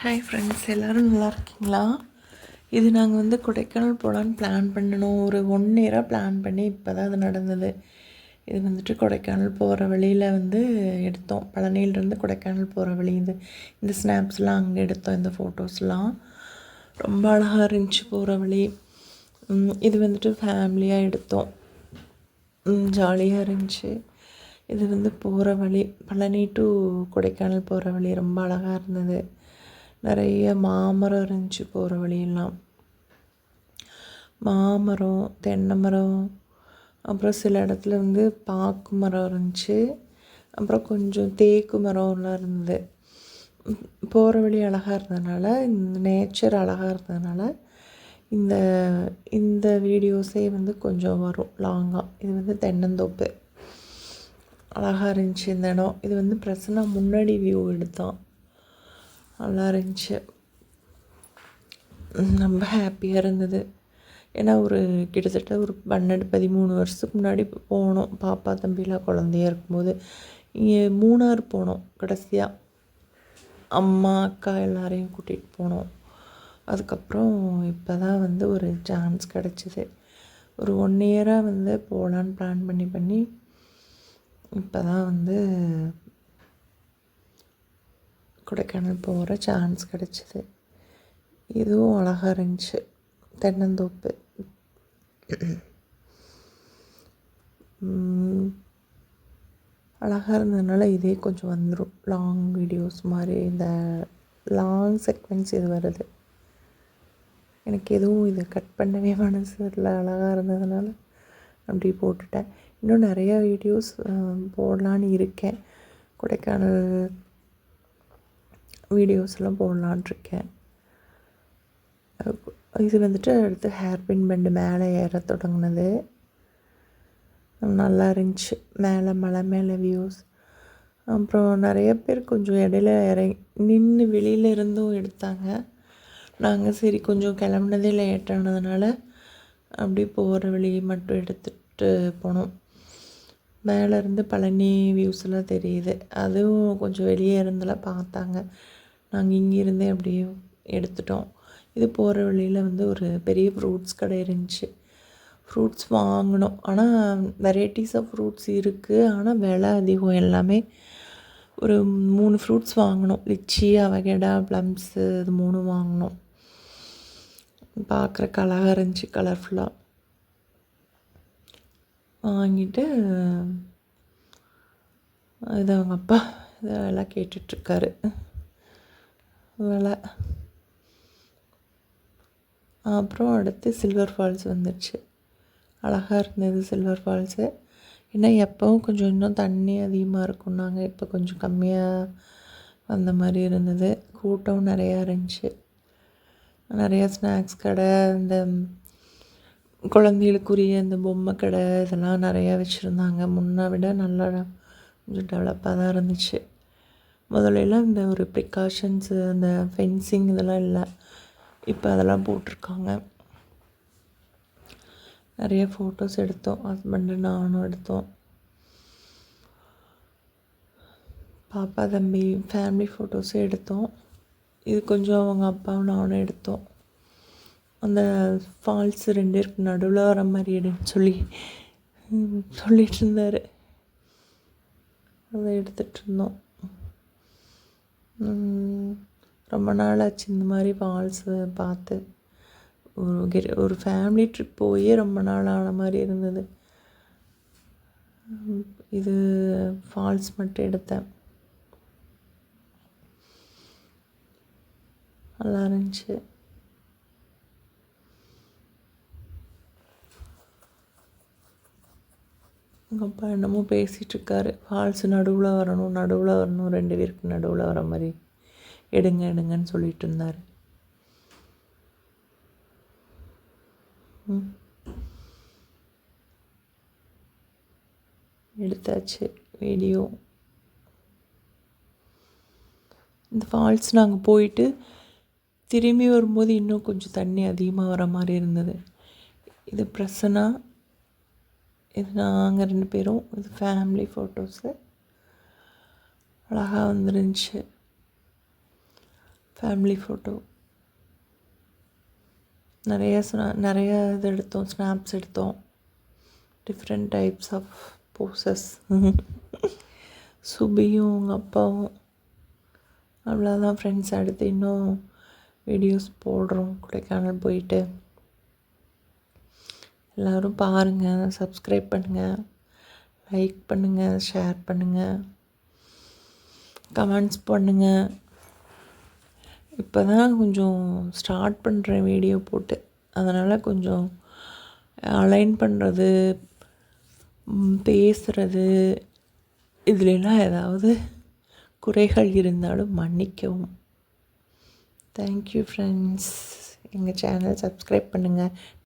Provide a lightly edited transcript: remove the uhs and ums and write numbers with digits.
Hi friends, எல்லோரும் நல்லா இருக்கீங்களா? இது நாங்கள் வந்து கொடைக்கானல் போகலான்னு பிளான் பண்ணணும். ஒரு 1 இயராக பிளான் பண்ணி இப்போ தான் அது நடந்தது. இது வந்துட்டு கொடைக்கானல் போகிற வழியில் வந்து எடுத்தோம். பழனியிலேருந்து கொடைக்கானல் போகிற வழி இது. இந்த ஸ்னாப்ஸ்லாம் அங்கே எடுத்தோம். இந்த ஃபோட்டோஸ்லாம் ரொம்ப அழகாக இருந்துச்சு போகிற வழி. இது வந்துட்டு ஃபேமிலியாக எடுத்தோம். ஜாலியாக இருந்துச்சு. இது வந்து போகிற வழி பழனி டு கொடைக்கானல் போகிற வழி ரொம்ப அழகாக இருந்தது. நிறைய மாமரம் இருந்துச்சு போகிற வழியெல்லாம். மாமரம், தென்னை மரம், அப்புறம் சில இடத்துல வந்து பாக்கு மரம் இருந்துச்சு. அப்புறம் கொஞ்சம் தேக்கு மரம்லாம் இருந்தது. போகிற வழி அழகாக இருந்ததுனால, இந்த நேச்சர் அழகாக இருந்ததுனால இந்த இந்த வீடியோஸே வந்து கொஞ்சம் வரும் லாங்காக. இது வந்து தென்னந்தோப்பு அழகாக இருந்துச்சு இந்த இடம். இது வந்து பிரசன்னா முன்னாடி வியூ எடுத்தான். நல்லா இருந்துச்சு. ரொம்ப ஹாப்பியாக இருந்தது. ஏன்னா கிட்டத்தட்ட ஒரு 12-13 வருஷத்துக்கு முன்னாடி போனோம். பாப்பா தம்பிலாம் குழந்தையாக இருக்கும்போது இங்கே மூணார் போனோம். கடைசியாக அம்மா அக்கா எல்லாரையும் கூட்டிகிட்டு போனோம். அதுக்கப்புறம் இப்போ தான் வந்து ஒரு சான்ஸ் கிடச்சிது. ஒரு 1 இயராக வந்து போகலான்னு பிளான் பண்ணி இப்போ தான் வந்து கொடைக்கானல் போகிற சான்ஸ் கிடச்சிது. இதுவும் அழகாக இருந்துச்சு. தென்னந்தோப்பு அழகாக இருந்ததுனால இதே கொஞ்சம் வந்துடும் லாங் வீடியோஸ் மாதிரி. இந்த லாங் செக்வென்ஸ் இது வருது. எனக்கு எதுவும் இதை கட் பண்ணவே மனசு வரல. அழகாக இருந்ததுனால அப்படி போட்டுட்டேன். இன்னும் நிறையா வீடியோஸ் போடலான்னு இருக்கேன். கொடைக்கானல் வீடியோஸ்லாம் போடலான்ட்ருக்கேன். இது வந்துட்டு அடுத்து ஹேர் பின் பெண்டு மேலே ஏற தொடங்கினது. நல்லா இருந்துச்சு. மேலே மலை மேலே வியூஸ். அப்புறம் நிறைய பேர் கொஞ்சம் இடையில நின்று வெளியில் இருந்தும் எடுத்தாங்க. நாங்கள் சரி கொஞ்சம் கிளம்புனதே லேட்டானதுனால அப்படி போகிற வழியை மட்டும் எடுத்துகிட்டு போனோம். மேலேருந்து பழனி வியூஸ்லாம் தெரியுது. அதுவும் கொஞ்சம் வெளியே இருந்தெல்லாம் பார்த்தாங்க. நாங்கள் இங்கேருந்தே அப்படியே எடுத்துட்டோம். இது போகிற வழியில் வந்து ஒரு பெரிய ஃப்ரூட்ஸ் கடை இருந்துச்சு. ஃப்ரூட்ஸ் வாங்கினோம். ஆனால் வெரைட்டிஸ் ஆஃப் ஃப்ரூட்ஸ் இருக்குது. ஆனால் விலை அதிகம். எல்லாமே ஒரு 3 ஃப்ரூட்ஸ் வாங்கினோம். லிச்சி, அவகேடா, ப்ளம்ஸு, இது 3 வாங்கினோம். பார்க்குறக்கு அழகாக இருந்துச்சு, கலர்ஃபுல்லாக. வாங்கிட்டு இது அவங்க அப்பா இதெல்லாம் கேட்டுட்ருக்காரு. விலை. அப்புறம் அடுத்து சில்வர் ஃபால்ஸ் வந்துடுச்சு. அழகாக இருந்தது சில்வர் ஃபால்ஸு. ஏன்னா எப்போவும் கொஞ்சம் இன்னும் தண்ணி அதிகமாக இருக்கும்னாங்க. இப்போ கொஞ்சம் கம்மியாக வந்த மாதிரி இருந்தது. கூட்டம் நிறையா இருந்துச்சு. நிறையா ஸ்நாக்ஸ் கடை, இந்த குழந்தைகளுக்குரிய இந்த பொம்மை கடை இதெல்லாம் நிறையா வச்சுருந்தாங்க. முன்னை விட நல்லா கொஞ்சம் டெவலப்பாக தான் இருந்துச்சு. முதலெல்லாம் இந்த ஒரு ப்ரிகாஷன்ஸு, அந்த ஃபென்சிங் இதெல்லாம் இல்லை. இப்போ அதெல்லாம் போட்டிருக்காங்க. நிறைய ஃபோட்டோஸ் எடுத்தோம். ஹஸ்பண்டு நானும் எடுத்தோம். பாப்பா தம்பி ஃபேமிலி ஃபோட்டோஸும் எடுத்தோம். இது கொஞ்சம் அவங்க அப்பாவும் நானும் எடுத்தோம். அந்த ஃபால்ஸ் 2 இருக்கு நடுவில் வர மாதிரி எடுன்னு சொல்லிட்டு இருந்தார். அதை எடுத்துகிட்ருந்தோம். ரொம்ப நாள் ஆச்சு இந்த மாதிரி ஃபால்ஸு பார்த்து. ஒரு ஃபேமிலி ட்ரிப் போய் ரொம்ப நாள் ஆன மாதிரி இருந்தது. இது ஃபால்ஸ் மட்டும் எடுத்தேன். நல்லா இருந்துச்சு. எங்கள் அப்பா என்னமோ பேசிகிட்ருக்காரு. ஃபால்ஸு நடுவில் வரணும் 2 பேருக்கு நடுவில் வர மாதிரி எடுங்கன்னு சொல்லிட்டு இருந்தார். எடுத்தாச்சு வீடியோ. இந்த ஃபால்ஸ் நாங்கள் போயிட்டு திரும்பி வரும்போது இன்னும் கொஞ்சம் தண்ணி அதிகமாக வர மாதிரி இருந்தது. இது பிரசன்னா, இது நாங்கள் 2 பேரும். இது ஃபேமிலி ஃபோட்டோஸு. அழகாக வந்துருந்துச்சு. ஃபேமிலி ஃபோட்டோ நிறைய இது எடுத்தோம், ஸ்னாப்ஸ் எடுத்தோம். Different types of poses. சுபியும் உங்கள் அப்பாவும். அவ்வளோதான் ஃப்ரெண்ட்ஸ். அடுத்து இன்னும் வீடியோஸ் போடுறோம் கொடைக்கானல் போயிட்டு. எல்லோரும் பாருங்கள், சப்ஸ்கிரைப் பண்ணுங்கள், லைக் பண்ணுங்கள், ஷேர் பண்ணுங்கள், கமெண்ட்ஸ் பண்ணுங்கள். இப்போ தான் கொஞ்சம் ஸ்டார்ட் பண்ணுறேன் வீடியோ போட்டு. அதனால் கொஞ்சம் அலைன் பண்ணுறது, பேசுகிறது, இதுலெல்லாம் ஏதாவது குறைகள் இருந்தாலும் மன்னிக்கவும். Thank you friends. எங்கள் சேனல் சப்ஸ்கிரைப் பண்ணுங்கள்.